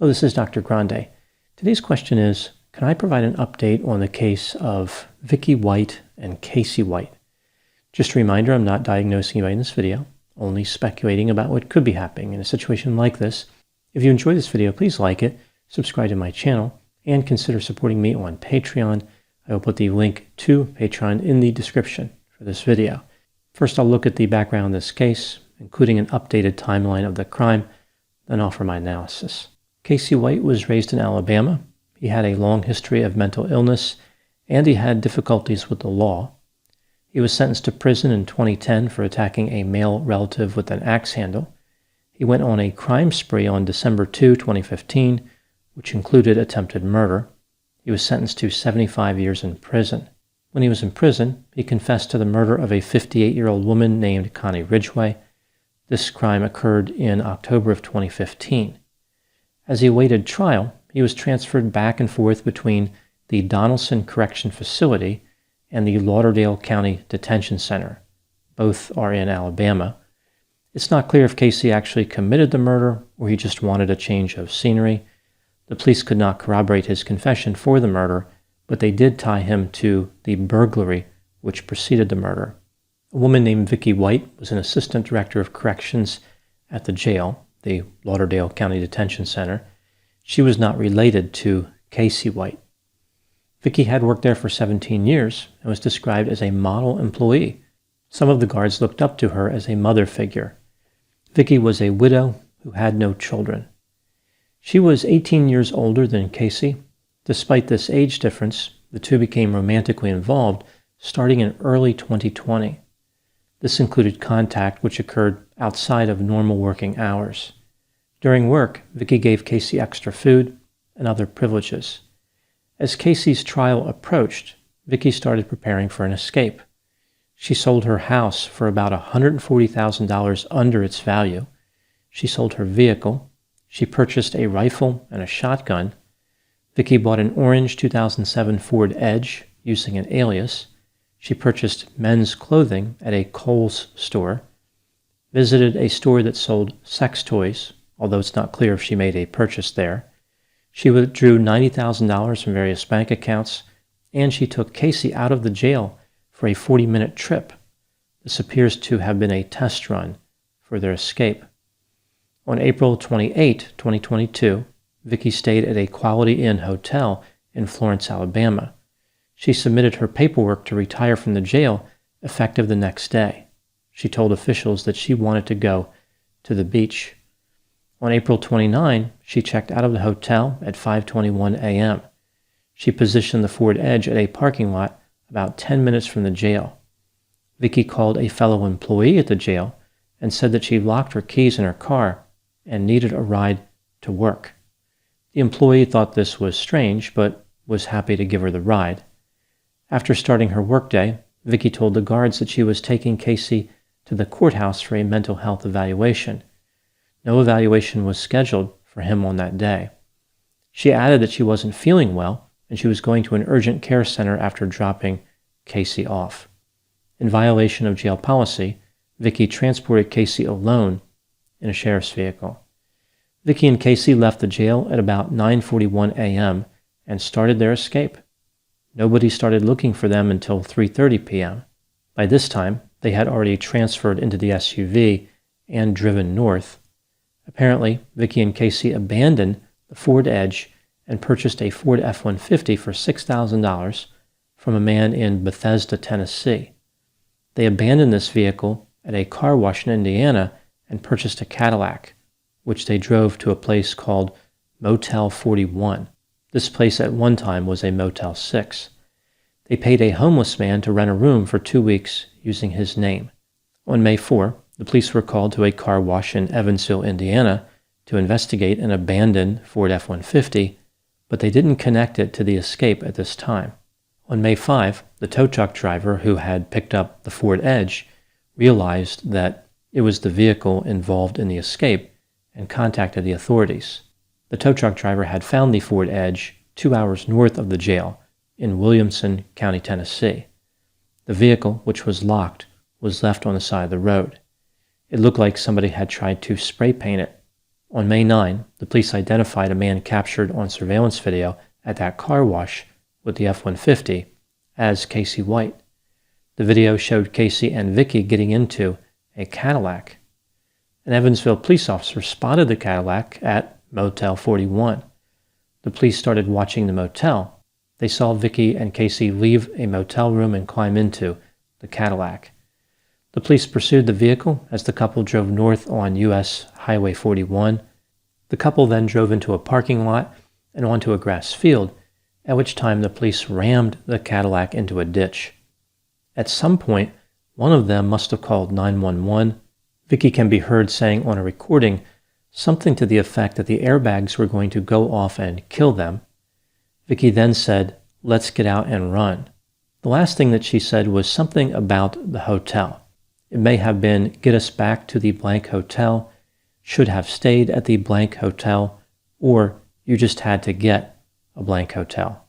Hello, this is Dr. Grande. Today's question is, can I provide an update on the case of Vicky White and Casey White? Just a reminder, I'm not diagnosing anybody in this video, only speculating about what could be happening in a situation like this. If you enjoyed this video, please like it, subscribe to my channel, and consider supporting me on Patreon. I will put the link to Patreon in the description for this video. First, I'll look at the background of this case, including an updated timeline of the crime, then offer my analysis. Casey White was raised in Alabama. He had a long history of mental illness, and he had difficulties with the law. He was sentenced to prison in 2010 for attacking a male relative with an axe handle. He went on a crime spree on December 2, 2015, which included attempted murder. He was sentenced to 75 years in prison. When he was in prison, he confessed to the murder of a 58-year-old woman named Connie Ridgway. This crime occurred in October of 2015. As he awaited trial, he was transferred back and forth between the Donaldson Correction Facility and the Lauderdale County Detention Center. Both are in Alabama. It's not clear if Casey actually committed the murder or he just wanted a change of scenery. The police could not corroborate his confession for the murder, but they did tie him to the burglary which preceded the murder. A woman named Vicky White was an assistant director of corrections at the jail, the Lauderdale County Detention Center. She was not related to Casey White. Vicky had worked there for 17 years and was described as a model employee. Some of the guards looked up to her as a mother figure. Vicky was a widow who had no children. She was 18 years older than Casey. Despite this age difference, the two became romantically involved starting in early 2020. This included contact which occurred outside of normal working hours. During work, Vicky gave Casey extra food and other privileges. As Casey's trial approached, Vicky started preparing for an escape. She sold her house for about $140,000 under its value. She sold her vehicle. She purchased a rifle and a shotgun. Vicky bought an orange 2007 Ford Edge using an alias. She purchased men's clothing at a Kohl's store, visited a store that sold sex toys, although it's not clear if she made a purchase there. She withdrew $90,000 from various bank accounts, and she took Casey out of the jail for a 40-minute trip. This appears to have been a test run for their escape. On April 28, 2022, Vicky stayed at a Quality Inn hotel in Florence, Alabama. She submitted her paperwork to retire from the jail effective the next day. She told officials that she wanted to go to the beach. On April 29, she checked out of the hotel at 5:21 a.m. She positioned the Ford Edge at a parking lot about 10 minutes from the jail. Vicky called a fellow employee at the jail and said that she locked her keys in her car and needed a ride to work. The employee thought this was strange, but was happy to give her the ride. After starting her workday, Vicky told the guards that she was taking Casey to the courthouse for a mental health evaluation. No evaluation was scheduled for him on that day. She added that she wasn't feeling well and she was going to an urgent care center after dropping Casey off. In violation of jail policy, Vicky transported Casey alone in a sheriff's vehicle. Vicky and Casey left the jail at about 9:41 a.m. and started their escape. Nobody started looking for them until 3:30 p.m. By this time, they had already transferred into the SUV and driven north. Apparently, Vicky and Casey abandoned the Ford Edge and purchased a Ford F-150 for $6,000 from a man in Bethesda, Tennessee. They abandoned this vehicle at a car wash in Indiana and purchased a Cadillac, which they drove to a place called Motel 41. This place at one time was a Motel 6. They paid a homeless man to rent a room for 2 weeks using his name. On May 4, the police were called to a car wash in Evansville, Indiana, to investigate an abandoned Ford F-150, but they didn't connect it to the escape at this time. On May 5, the tow truck driver who had picked up the Ford Edge realized that it was the vehicle involved in the escape and contacted the authorities. The tow truck driver had found the Ford Edge 2 hours north of the jail in Williamson County, Tennessee. The vehicle, which was locked, was left on the side of the road. It looked like somebody had tried to spray paint it On May 9, the police identified a man captured on surveillance video at that car wash with the F-150 as Casey White. The video showed Casey and Vicky getting into a Cadillac. An Evansville police officer spotted the Cadillac at Motel 41. The police started watching the motel. They saw Vicky and Casey leave a motel room and climb into the Cadillac. The police pursued the vehicle as the couple drove north on U.S. Highway 41. The couple then drove into a parking lot and onto a grass field, at which time the police rammed the Cadillac into a ditch. At some point, one of them must have called 911. Vicky can be heard saying on a recording something to the effect that the airbags were going to go off and kill them. Vicky then said, "Let's get out and run." The last thing that she said was something about the hotel. It may have been, "Get us back to the blank hotel," "Should have stayed at the blank hotel," or "You just had to get a blank hotel."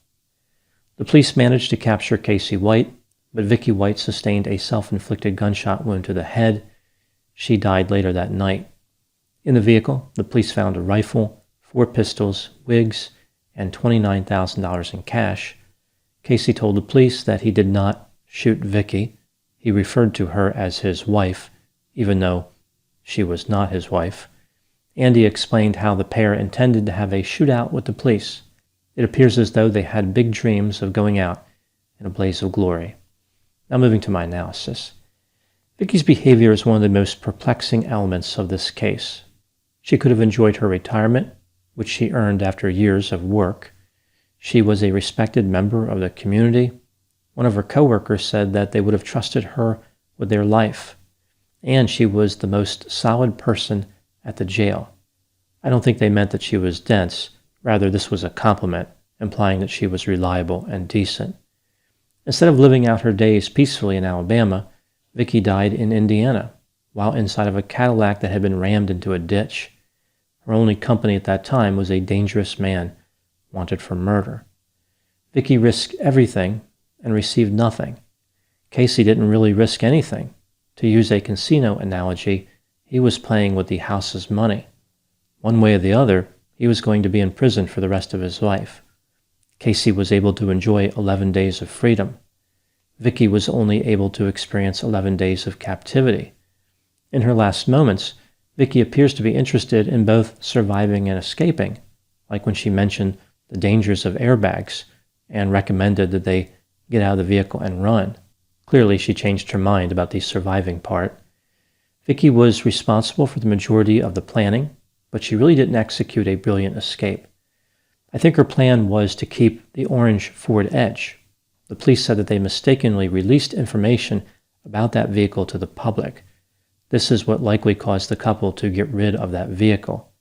The police managed to capture Casey White, but Vicky White sustained a self-inflicted gunshot wound to the head. She died later that night. In the vehicle, the police found a rifle, 4 pistols, wigs, and $29,000 in cash. Casey told the police that he did not shoot Vicky. He referred to her as his wife, even though she was not his wife. And he explained how the pair intended to have a shootout with the police. It appears as though they had big dreams of going out in a blaze of glory. Now moving to my analysis. Vicky's behavior is one of the most perplexing elements of this case. She could have enjoyed her retirement, which she earned after years of work. She was a respected member of the community. One of her coworkers said that they would have trusted her with their life. And she was the most solid person at the jail. I don't think they meant that she was dense. Rather, this was a compliment, implying that she was reliable and decent. Instead of living out her days peacefully in Alabama, Vicky died in Indiana, while inside of a Cadillac that had been rammed into a ditch. Her only company at that time was a dangerous man wanted for murder. Vicky risked everything and received nothing. Casey didn't really risk anything. To use a casino analogy, he was playing with the house's money. One way or the other, he was going to be in prison for the rest of his life. Casey was able to enjoy 11 days of freedom. Vicky was only able to experience 11 days of captivity. In her last moments, Vicky appears to be interested in both surviving and escaping, like when she mentioned the dangers of airbags and recommended that they get out of the vehicle and run. Clearly, she changed her mind about the surviving part. Vicky was responsible for the majority of the planning, but she really didn't execute a brilliant escape. I think her plan was to keep the orange Ford Edge. The police said that they mistakenly released information about that vehicle to the public. This is what likely caused the couple to get rid of that vehicle.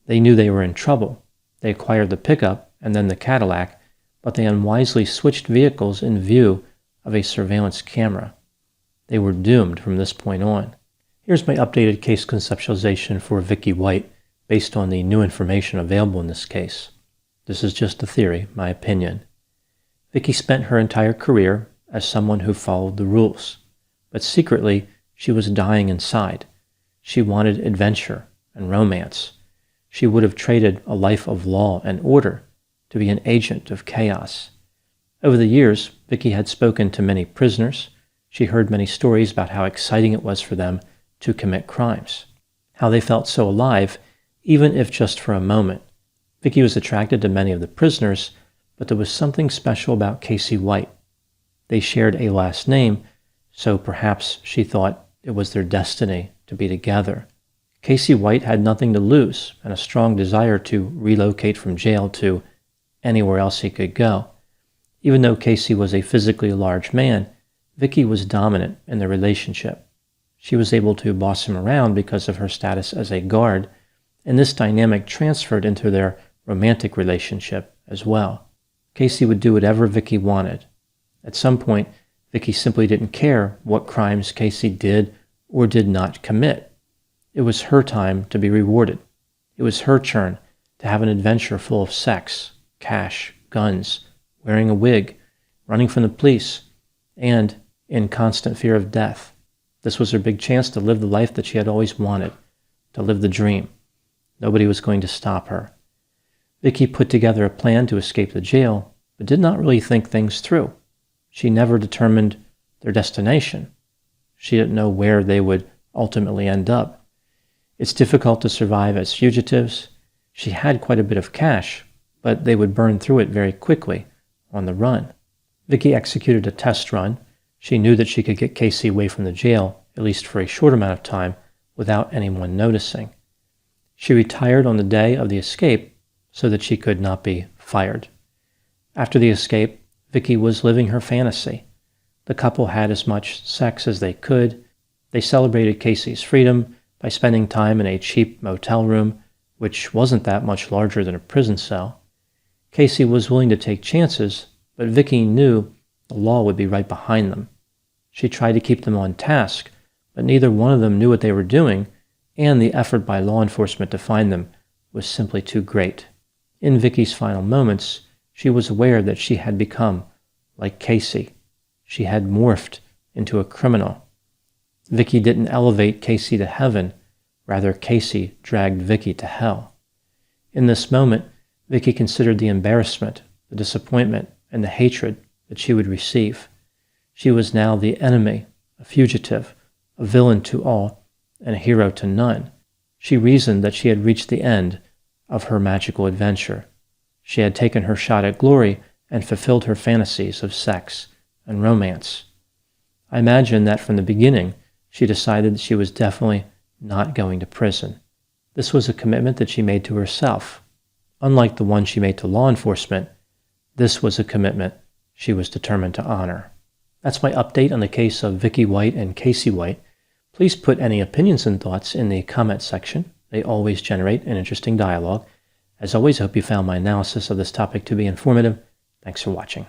They knew they were in trouble. They acquired the pickup and then the Cadillac, but they unwisely switched vehicles in view of a surveillance camera. They were doomed from this point on. Here's my updated case conceptualization for Vicky White based on the new information available in this case. This is just a theory, my opinion. Vicky spent her entire career as someone who followed the rules, but secretly she was dying inside. She wanted adventure and romance. She would have traded a life of law and order to be an agent of chaos. Over the years, Vicky had spoken to many prisoners. She heard many stories about how exciting it was for them to commit crimes, how they felt so alive, even if just for a moment. Vicky was attracted to many of the prisoners, but there was something special about Casey White. They shared a last name, so perhaps she thought it was their destiny to be together. Casey White had nothing to lose and a strong desire to relocate from jail to anywhere else he could go. Even though Casey was a physically large man, Vicky was dominant in the relationship. She was able to boss him around because of her status as a guard, and this dynamic transferred into their romantic relationship as well. Casey would do whatever Vicky wanted. At some point, Vicky simply didn't care what crimes Casey did or did not commit. It was her time to be rewarded. It was her turn to have an adventure full of sex, cash, guns, wearing a wig, running from the police, and in constant fear of death. This was her big chance to live the life that she had always wanted, to live the dream. Nobody was going to stop her. Vicky put together a plan to escape the jail, but did not really think things through. She never determined their destination. She didn't know where they would ultimately end up. It's difficult to survive as fugitives. She had quite a bit of cash, but they would burn through it very quickly on the run. Vicky executed a test run. She knew that she could get Casey away from the jail, at least for a short amount of time, without anyone noticing. She retired on the day of the escape so that she could not be fired. After the escape, Vicky was living her fantasy. The couple had as much sex as they could. They celebrated Casey's freedom by spending time in a cheap motel room, which wasn't that much larger than a prison cell. Casey was willing to take chances, but Vicky knew the law would be right behind them. She tried to keep them on task, but neither one of them knew what they were doing, and the effort by law enforcement to find them was simply too great. In Vicky's final moments, she was aware that she had become like Casey. She had morphed into a criminal. Vicky didn't elevate Casey to heaven, rather Casey dragged Vicky to hell. In this moment, Vicky considered the embarrassment, the disappointment, and the hatred that she would receive. She was now the enemy, a fugitive, a villain to all, and a hero to none. She reasoned that she had reached the end of her magical adventure. She had taken her shot at glory and fulfilled her fantasies of sex and romance. I imagine that from the beginning, she decided that she was definitely not going to prison. This was a commitment that she made to herself. Unlike the one she made to law enforcement, this was a commitment she was determined to honor. That's my update on the case of Vicky White and Casey White. Please put any opinions and thoughts in the comment section. They always generate an interesting dialogue. As always, I hope you found my analysis of this topic to be informative. Thanks for watching.